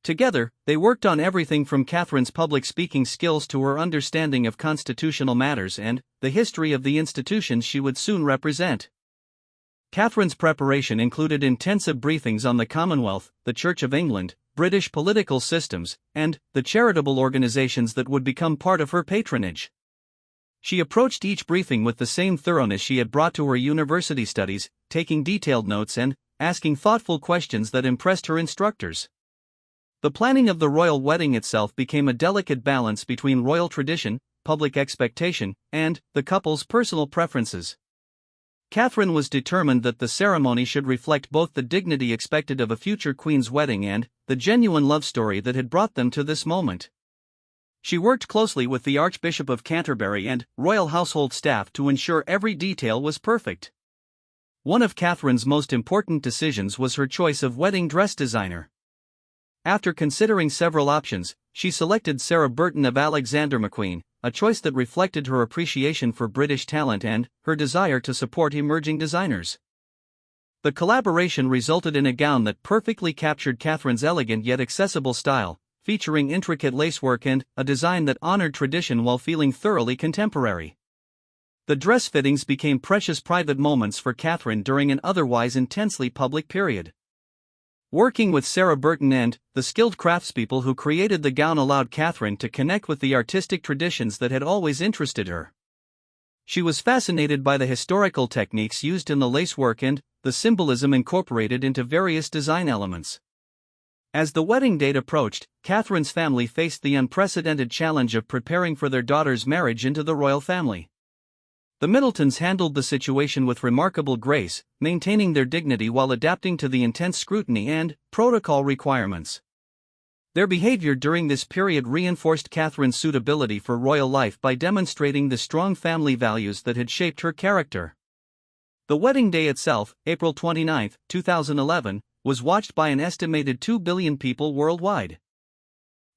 Together, they worked on everything from Catherine's public speaking skills to her understanding of constitutional matters and the history of the institutions she would soon represent. Catherine's preparation included intensive briefings on the Commonwealth, the Church of England, British political systems, and the charitable organizations that would become part of her patronage. She approached each briefing with the same thoroughness she had brought to her university studies, taking detailed notes and asking thoughtful questions that impressed her instructors. The planning of the royal wedding itself became a delicate balance between royal tradition, public expectation, and the couple's personal preferences. Catherine was determined that the ceremony should reflect both the dignity expected of a future queen's wedding and the genuine love story that had brought them to this moment. She worked closely with the Archbishop of Canterbury and royal household staff to ensure every detail was perfect. One of Catherine's most important decisions was her choice of wedding dress designer. After considering several options, she selected Sarah Burton of Alexander McQueen, a choice that reflected her appreciation for British talent and her desire to support emerging designers. The collaboration resulted in a gown that perfectly captured Catherine's elegant yet accessible style, featuring intricate lacework and a design that honored tradition while feeling thoroughly contemporary. The dress fittings became precious private moments for Catherine during an otherwise intensely public period. Working with Sarah Burton and the skilled craftspeople who created the gown allowed Catherine to connect with the artistic traditions that had always interested her. She was fascinated by the historical techniques used in the lacework and the symbolism incorporated into various design elements. As the wedding date approached, Catherine's family faced the unprecedented challenge of preparing for their daughter's marriage into the royal family. The Middletons handled the situation with remarkable grace, maintaining their dignity while adapting to the intense scrutiny and protocol requirements. Their behavior during this period reinforced Catherine's suitability for royal life by demonstrating the strong family values that had shaped her character. The wedding day itself, April 29, 2011, was watched by an estimated 2 billion people worldwide.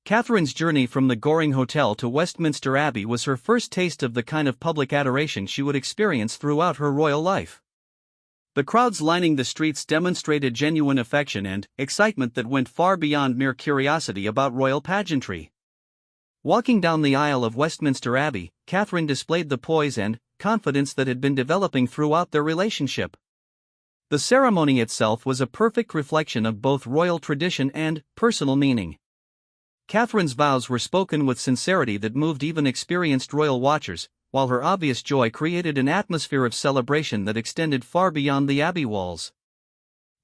Catherine's journey from the Goring Hotel to Westminster Abbey was her first taste of the kind of public adoration she would experience throughout her royal life. The crowds lining the streets demonstrated genuine affection and excitement that went far beyond mere curiosity about royal pageantry. Walking down the aisle of Westminster Abbey, Catherine displayed the poise and confidence that had been developing throughout their relationship. The ceremony itself was a perfect reflection of both royal tradition and personal meaning. Catherine's vows were spoken with sincerity that moved even experienced royal watchers, while her obvious joy created an atmosphere of celebration that extended far beyond the Abbey walls.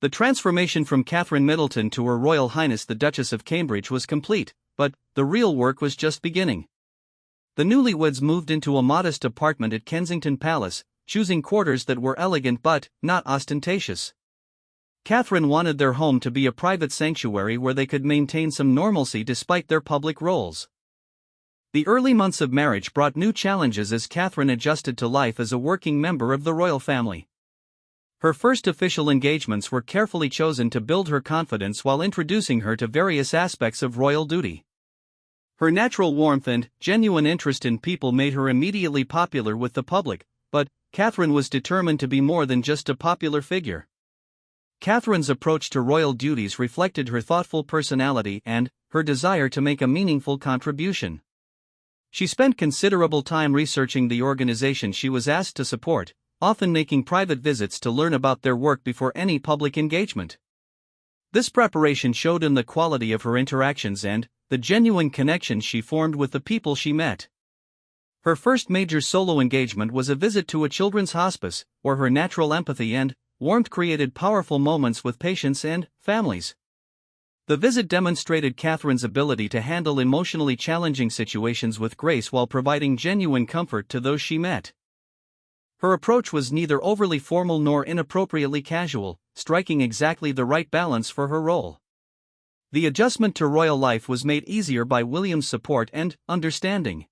The transformation from Catherine Middleton to Her Royal Highness the Duchess of Cambridge was complete, but the real work was just beginning. The newlyweds moved into a modest apartment at Kensington Palace, choosing quarters that were elegant but not ostentatious. Catherine wanted their home to be a private sanctuary where they could maintain some normalcy despite their public roles. The early months of marriage brought new challenges as Catherine adjusted to life as a working member of the royal family. Her first official engagements were carefully chosen to build her confidence while introducing her to various aspects of royal duty. Her natural warmth and genuine interest in people made her immediately popular with the public, but Catherine was determined to be more than just a popular figure. Catherine's approach to royal duties reflected her thoughtful personality and her desire to make a meaningful contribution. She spent considerable time researching the organization she was asked to support, often making private visits to learn about their work before any public engagement. This preparation showed in the quality of her interactions and the genuine connections she formed with the people she met. Her first major solo engagement was a visit to a children's hospice, where her natural empathy and warmth created powerful moments with patients and families. The visit demonstrated Catherine's ability to handle emotionally challenging situations with grace while providing genuine comfort to those she met. Her approach was neither overly formal nor inappropriately casual, striking exactly the right balance for her role. The adjustment to royal life was made easier by William's support and understanding.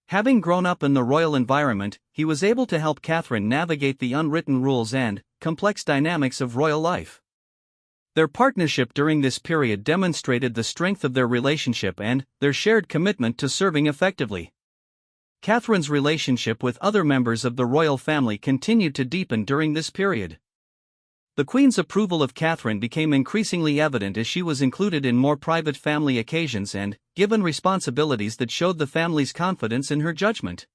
Having grown up in the royal environment, he was able to help Catherine navigate the unwritten rules and complex dynamics of royal life. Their partnership during this period demonstrated the strength of their relationship and their shared commitment to serving effectively. Catherine's relationship with other members of the royal family continued to deepen during this period. The Queen's approval of Catherine became increasingly evident as she was included in more private family occasions and given responsibilities that showed the family's confidence in her judgment.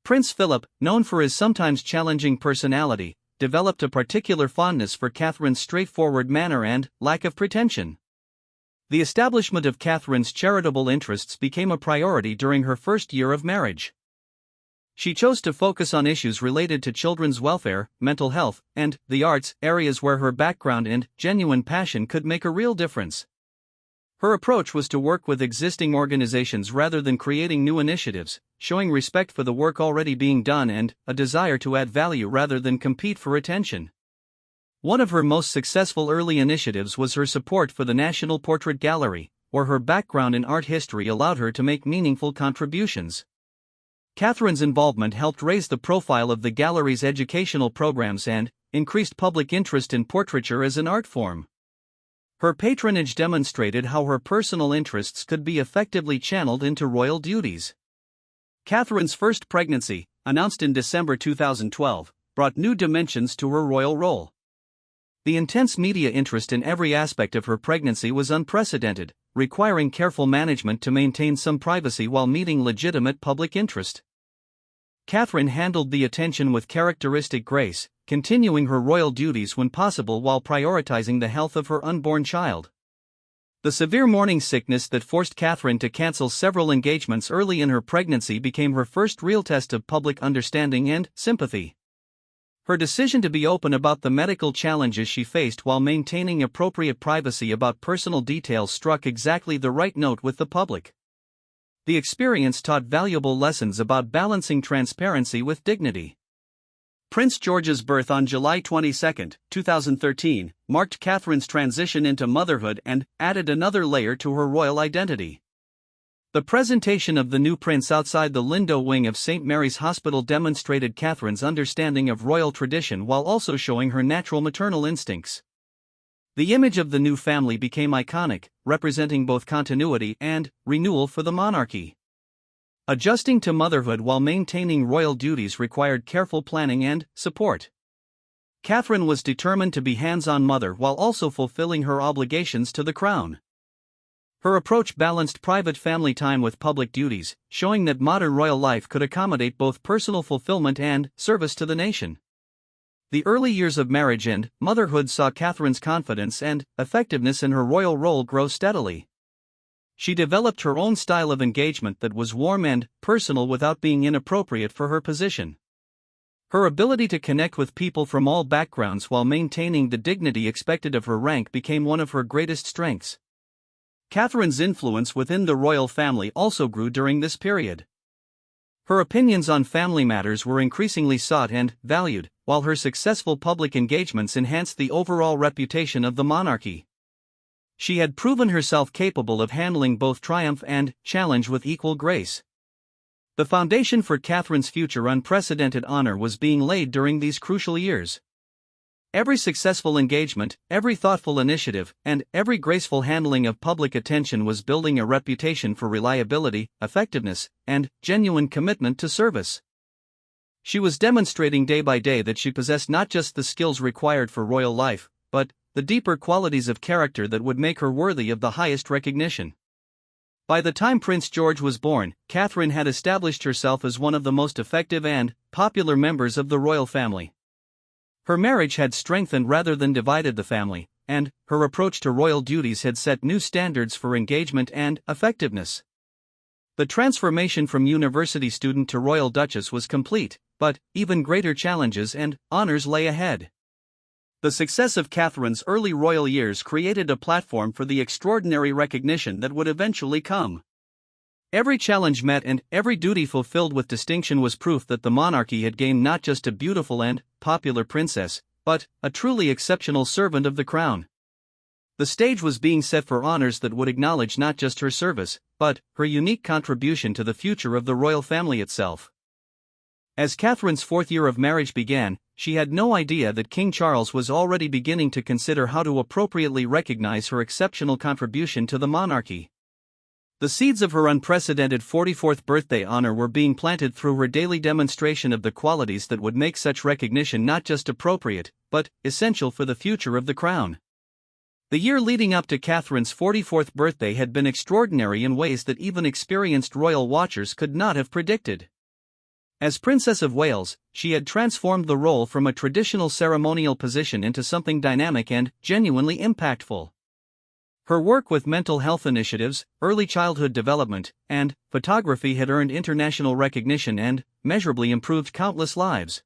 Prince Philip, known for his sometimes challenging personality, developed a particular fondness for Catherine's straightforward manner and lack of pretension. The establishment of Catherine's charitable interests became a priority during her first year of marriage. She chose to focus on issues related to children's welfare, mental health, and the arts, areas where her background and genuine passion could make a real difference. Her approach was to work with existing organizations rather than creating new initiatives, showing respect for the work already being done and a desire to add value rather than compete for attention. One of her most successful early initiatives was her support for the National Portrait Gallery, where her background in art history allowed her to make meaningful contributions. Catherine's involvement helped raise the profile of the gallery's educational programs and increased public interest in portraiture as an art form. Her patronage demonstrated how her personal interests could be effectively channeled into royal duties. Catherine's first pregnancy, announced in December 2012, brought new dimensions to her royal role. The intense media interest in every aspect of her pregnancy was unprecedented, requiring careful management to maintain some privacy while meeting legitimate public interest. Catherine handled the attention with characteristic grace, continuing her royal duties when possible while prioritizing the health of her unborn child. The severe morning sickness that forced Catherine to cancel several engagements early in her pregnancy became her first real test of public understanding and sympathy. Her decision to be open about the medical challenges she faced while maintaining appropriate privacy about personal details struck exactly the right note with the public. The experience taught valuable lessons about balancing transparency with dignity. Prince George's birth on July 22, 2013, marked Catherine's transition into motherhood and added another layer to her royal identity. The presentation of the new prince outside the Lindo wing of St. Mary's Hospital demonstrated Catherine's understanding of royal tradition while also showing her natural maternal instincts. The image of the new family became iconic, representing both continuity and renewal for the monarchy. Adjusting to motherhood while maintaining royal duties required careful planning and support. Catherine was determined to be hands-on mother while also fulfilling her obligations to the crown. Her approach balanced private family time with public duties, showing that modern royal life could accommodate both personal fulfillment and service to the nation. The early years of marriage and motherhood saw Catherine's confidence and effectiveness in her royal role grow steadily. She developed her own style of engagement that was warm and personal without being inappropriate for her position. Her ability to connect with people from all backgrounds while maintaining the dignity expected of her rank became one of her greatest strengths. Catherine's influence within the royal family also grew during this period. Her opinions on family matters were increasingly sought and valued, while her successful public engagements enhanced the overall reputation of the monarchy. She had proven herself capable of handling both triumph and challenge with equal grace. The foundation for Catherine's future unprecedented honor was being laid during these crucial years. Every successful engagement, every thoughtful initiative, and every graceful handling of public attention was building a reputation for reliability, effectiveness, and genuine commitment to service. She was demonstrating day by day that she possessed not just the skills required for royal life, but the deeper qualities of character that would make her worthy of the highest recognition. By the time Prince George was born, Catherine had established herself as one of the most effective and popular members of the royal family. Her marriage had strengthened rather than divided the family, and her approach to royal duties had set new standards for engagement and effectiveness. The transformation from university student to royal duchess was complete, but even greater challenges and honors lay ahead. The success of Catherine's early royal years created a platform for the extraordinary recognition that would eventually come. Every challenge met and every duty fulfilled with distinction was proof that the monarchy had gained not just a beautiful and popular princess, but a truly exceptional servant of the crown. The stage was being set for honors that would acknowledge not just her service, but her unique contribution to the future of the royal family itself. As Catherine's fourth year of marriage began, she had no idea that King Charles was already beginning to consider how to appropriately recognize her exceptional contribution to the monarchy. The seeds of her unprecedented 44th birthday honor were being planted through her daily demonstration of the qualities that would make such recognition not just appropriate, but essential for the future of the crown. The year leading up to Catherine's 44th birthday had been extraordinary in ways that even experienced royal watchers could not have predicted. As Princess of Wales, she had transformed the role from a traditional ceremonial position into something dynamic and genuinely impactful. Her work with mental health initiatives, early childhood development, and photography had earned international recognition and measurably improved countless lives.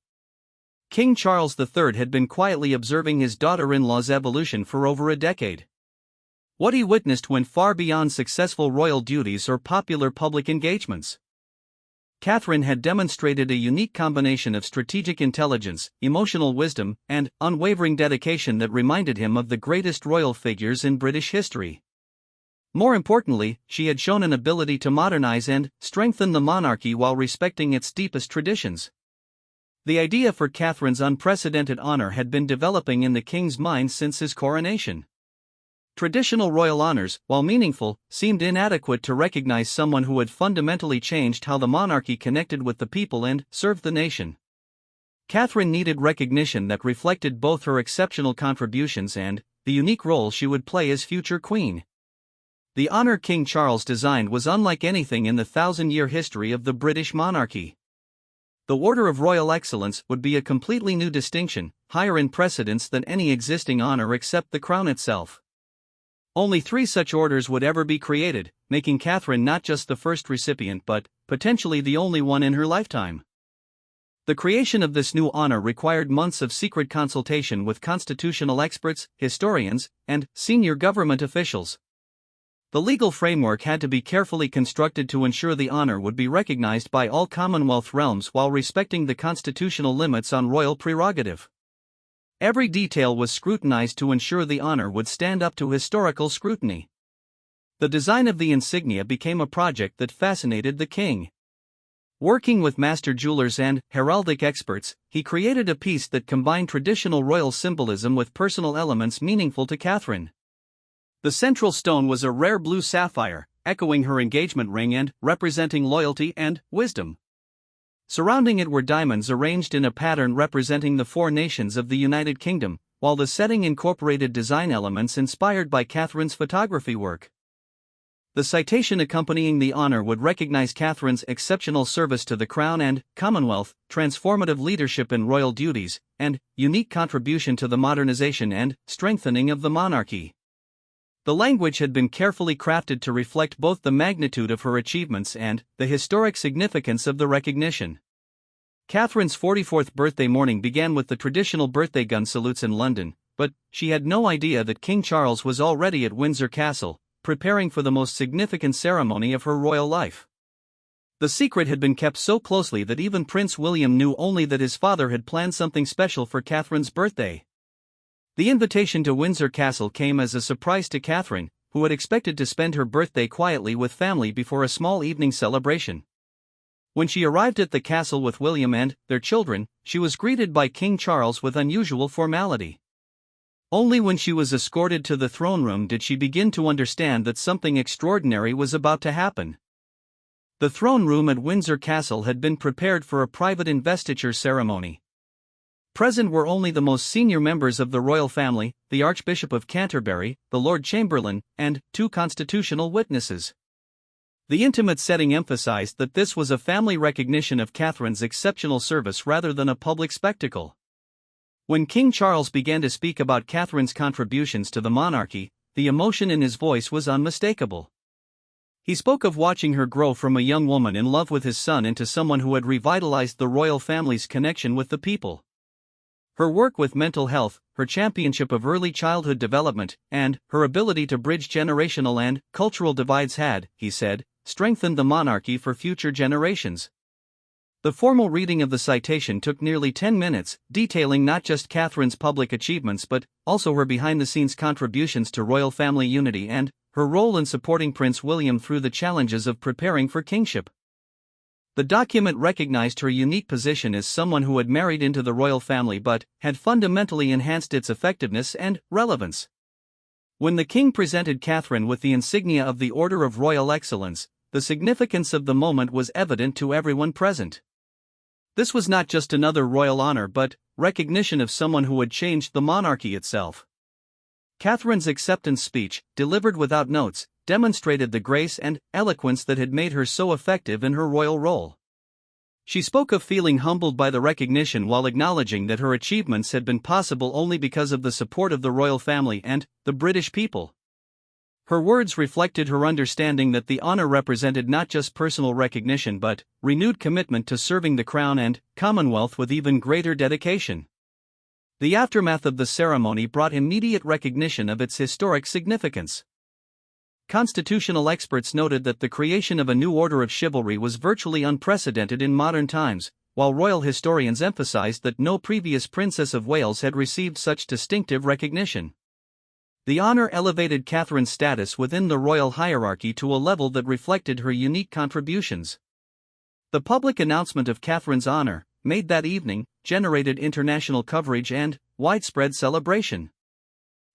King Charles III had been quietly observing his daughter-in-law's evolution for over a decade. What he witnessed went far beyond successful royal duties or popular public engagements. Catherine had demonstrated a unique combination of strategic intelligence, emotional wisdom, and unwavering dedication that reminded him of the greatest royal figures in British history. More importantly, she had shown an ability to modernize and strengthen the monarchy while respecting its deepest traditions. The idea for Catherine's unprecedented honor had been developing in the king's mind since his coronation. Traditional royal honors, while meaningful, seemed inadequate to recognize someone who had fundamentally changed how the monarchy connected with the people and served the nation. Catherine needed recognition that reflected both her exceptional contributions and the unique role she would play as future queen. The honor King Charles designed was unlike anything in the thousand-year history of the British monarchy. The Order of Royal Excellence would be a completely new distinction, higher in precedence than any existing honor except the crown itself. Only 3 such orders would ever be created, making Catherine not just the first recipient but potentially the only one in her lifetime. The creation of this new honor required months of secret consultation with constitutional experts, historians, and senior government officials. The legal framework had to be carefully constructed to ensure the honor would be recognized by all Commonwealth realms while respecting the constitutional limits on royal prerogative. Every detail was scrutinized to ensure the honor would stand up to historical scrutiny. The design of the insignia became a project that fascinated the king. Working with master jewelers and heraldic experts, he created a piece that combined traditional royal symbolism with personal elements meaningful to Catherine. The central stone was a rare blue sapphire, echoing her engagement ring and representing loyalty and wisdom. Surrounding it were diamonds arranged in a pattern representing the 4 nations of the United Kingdom, while the setting incorporated design elements inspired by Catherine's photography work. The citation accompanying the honor would recognize Catherine's exceptional service to the Crown and Commonwealth, transformative leadership in royal duties, and unique contribution to the modernization and strengthening of the monarchy. The language had been carefully crafted to reflect both the magnitude of her achievements and the historic significance of the recognition. Catherine's 44th birthday morning began with the traditional birthday gun salutes in London, but she had no idea that King Charles was already at Windsor Castle, preparing for the most significant ceremony of her royal life. The secret had been kept so closely that even Prince William knew only that his father had planned something special for Catherine's birthday. The invitation to Windsor Castle came as a surprise to Catherine, who had expected to spend her birthday quietly with family before a small evening celebration. When she arrived at the castle with William and their children, she was greeted by King Charles with unusual formality. Only when she was escorted to the throne room did she begin to understand that something extraordinary was about to happen. The throne room at Windsor Castle had been prepared for a private investiture ceremony. Present were only the most senior members of the royal family, the Archbishop of Canterbury, the Lord Chamberlain, and 2 constitutional witnesses. The intimate setting emphasized that this was a family recognition of Catherine's exceptional service rather than a public spectacle. When King Charles began to speak about Catherine's contributions to the monarchy, the emotion in his voice was unmistakable. He spoke of watching her grow from a young woman in love with his son into someone who had revitalized the royal family's connection with the people. Her work with mental health, her championship of early childhood development, and her ability to bridge generational and cultural divides had, he said, strengthened the monarchy for future generations. The formal reading of the citation took nearly 10 minutes, detailing not just Catherine's public achievements but also her behind-the-scenes contributions to royal family unity and her role in supporting Prince William through the challenges of preparing for kingship. The document recognized her unique position as someone who had married into the royal family but had fundamentally enhanced its effectiveness and relevance. When the king presented Catherine with the insignia of the Order of Royal Excellence, the significance of the moment was evident to everyone present. This was not just another royal honor but recognition of someone who had changed the monarchy itself. Catherine's acceptance speech, delivered without notes, demonstrated the grace and eloquence that had made her so effective in her royal role. She spoke of feeling humbled by the recognition while acknowledging that her achievements had been possible only because of the support of the royal family and the British people. Her words reflected her understanding that the honor represented not just personal recognition but renewed commitment to serving the Crown and Commonwealth with even greater dedication. The aftermath of the ceremony brought immediate recognition of its historic significance. Constitutional experts noted that the creation of a new order of chivalry was virtually unprecedented in modern times, while royal historians emphasized that no previous Princess of Wales had received such distinctive recognition. The honor elevated Catherine's status within the royal hierarchy to a level that reflected her unique contributions. The public announcement of Catherine's honor, made that evening, generated international coverage and widespread celebration.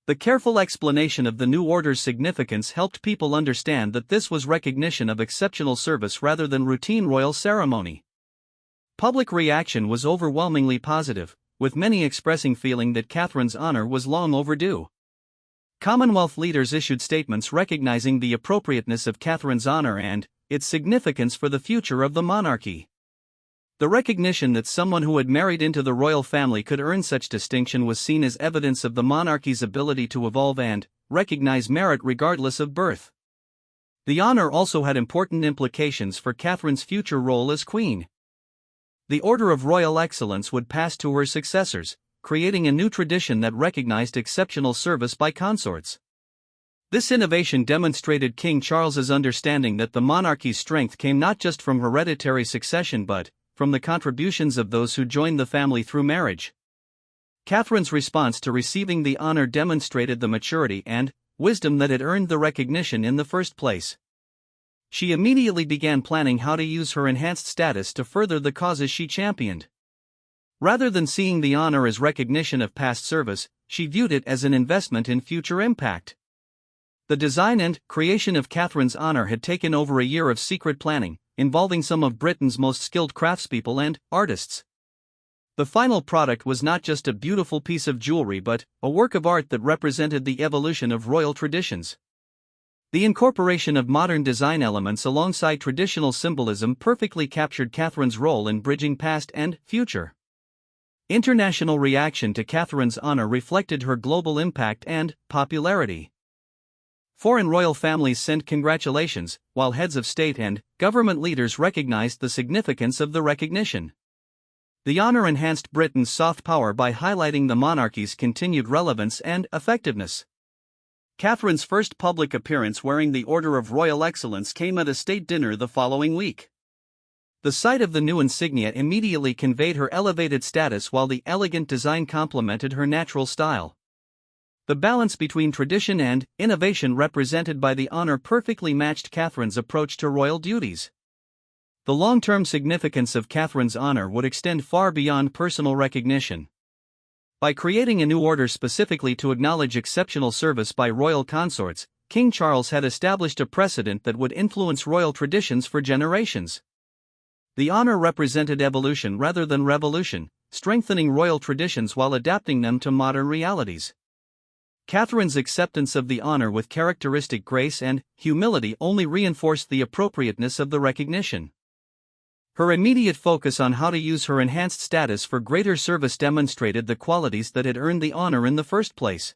The careful explanation of the new order's significance helped people understand that this was recognition of exceptional service rather than routine royal ceremony. Public reaction was overwhelmingly positive, with many expressing feeling that Catherine's honor was long overdue. Commonwealth leaders issued statements recognizing the appropriateness of Catherine's honor and its significance for the future of the monarchy. The recognition that someone who had married into the royal family could earn such distinction was seen as evidence of the monarchy's ability to evolve and recognize merit regardless of birth. The honor also had important implications for Catherine's future role as queen. The Order of Royal Excellence would pass to her successors, creating a new tradition that recognized exceptional service by consorts. This innovation demonstrated King Charles's understanding that the monarchy's strength came not just from hereditary succession but from the contributions of those who joined the family through marriage. Catherine's response to receiving the honor demonstrated the maturity and wisdom that had earned the recognition in the first place. She immediately began planning how to use her enhanced status to further the causes she championed. Rather than seeing the honor as recognition of past service, she viewed it as an investment in future impact. The design and creation of Catherine's honor had taken over a year of secret planning, involving some of Britain's most skilled craftspeople and artists. The final product was not just a beautiful piece of jewelry but a work of art that represented the evolution of royal traditions. The incorporation of modern design elements alongside traditional symbolism perfectly captured Catherine's role in bridging past and future. International reaction to Catherine's honor reflected her global impact and popularity. Foreign royal families sent congratulations, while heads of state and government leaders recognized the significance of the recognition. The honor enhanced Britain's soft power by highlighting the monarchy's continued relevance and effectiveness. Catherine's first public appearance wearing the Order of Royal Excellence came at a state dinner the following week. The sight of the new insignia immediately conveyed her elevated status while the elegant design complemented her natural style. The balance between tradition and innovation represented by the honor perfectly matched Catherine's approach to royal duties. The long-term significance of Catherine's honor would extend far beyond personal recognition. By creating a new order specifically to acknowledge exceptional service by royal consorts, King Charles had established a precedent that would influence royal traditions for generations. The honor represented evolution rather than revolution, strengthening royal traditions while adapting them to modern realities. Catherine's acceptance of the honor with characteristic grace and humility only reinforced the appropriateness of the recognition. Her immediate focus on how to use her enhanced status for greater service demonstrated the qualities that had earned the honor in the first place.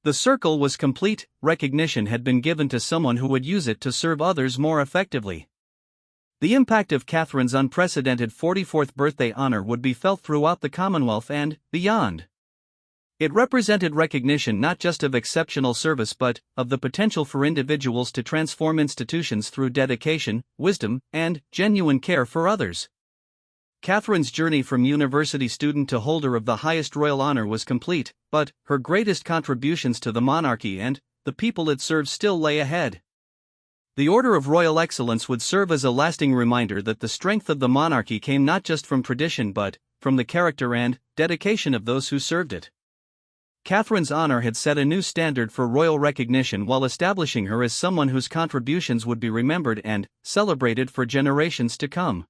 The circle was complete, recognition had been given to someone who would use it to serve others more effectively. The impact of Catherine's unprecedented 44th birthday honor would be felt throughout the Commonwealth and beyond. It represented recognition not just of exceptional service but of the potential for individuals to transform institutions through dedication, wisdom, and genuine care for others. Catherine's journey from university student to holder of the highest royal honor was complete, but her greatest contributions to the monarchy and the people it serves still lay ahead. The Order of Royal Excellence would serve as a lasting reminder that the strength of the monarchy came not just from tradition but from the character and dedication of those who served it. Catherine's honor had set a new standard for royal recognition while establishing her as someone whose contributions would be remembered and celebrated for generations to come.